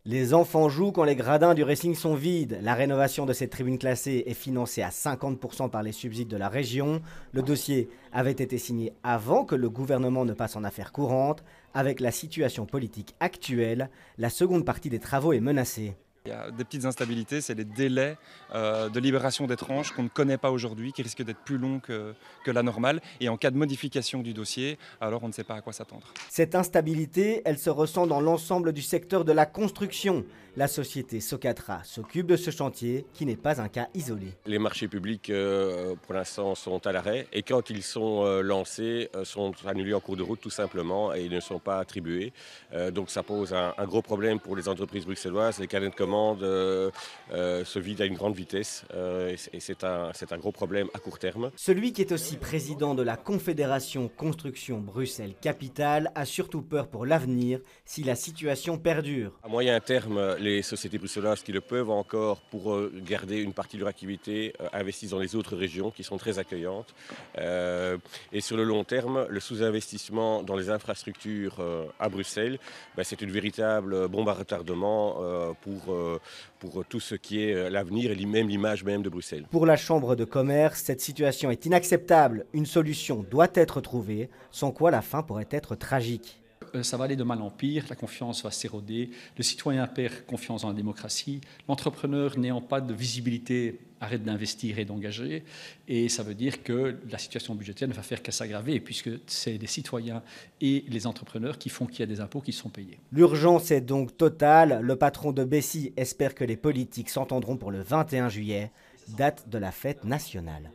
Les enfants jouent quand les gradins du Racing sont vides. La rénovation de cette tribune classée est financée à 50% par les subsides de la région. Le dossier avait été signé avant que le gouvernement ne passe en affaires courantes. Avec la situation politique actuelle, la seconde partie des travaux est menacée. Il y a des petites instabilités, c'est les délais de libération des tranches qu'on ne connaît pas aujourd'hui, qui risquent d'être plus longs que la normale. Et en cas de modification du dossier, alors on ne sait pas à quoi s'attendre. Cette instabilité, elle se ressent dans l'ensemble du secteur de la construction. La société Socatra s'occupe de ce chantier qui n'est pas un cas isolé. Les marchés publics, pour l'instant, sont à l'arrêt et quand ils sont lancés, sont annulés en cours de route tout simplement et ils ne sont pas attribués. Donc ça pose un gros problème pour les entreprises bruxelloises. Les carnets de commandes se vident à une grande vitesse et c'est un gros problème à court terme. Celui qui est aussi président de la Confédération Construction Bruxelles-Capitale a surtout peur pour l'avenir si la situation perdure. À moyen terme, les sociétés bruxelloises qui le peuvent encore pour garder une partie de leur activité investissent dans les autres régions qui sont très accueillantes. Et sur le long terme, le sous-investissement dans les infrastructures à Bruxelles, c'est une véritable bombe à retardement pour tout ce qui est l'avenir et même l'image même de Bruxelles. Pour la Chambre de commerce, cette situation est inacceptable. Une solution doit être trouvée, sans quoi la fin pourrait être tragique. Ça va aller de mal en pire, la confiance va s'éroder, le citoyen perd confiance dans la démocratie, l'entrepreneur n'ayant pas de visibilité arrête d'investir et d'engager, et ça veut dire que la situation budgétaire ne va faire qu'à s'aggraver, puisque c'est les citoyens et les entrepreneurs qui font qu'il y a des impôts qui sont payés. L'urgence est donc totale. Le patron de Bessie espère que les politiques s'entendront pour le 21 juillet, date de la fête nationale.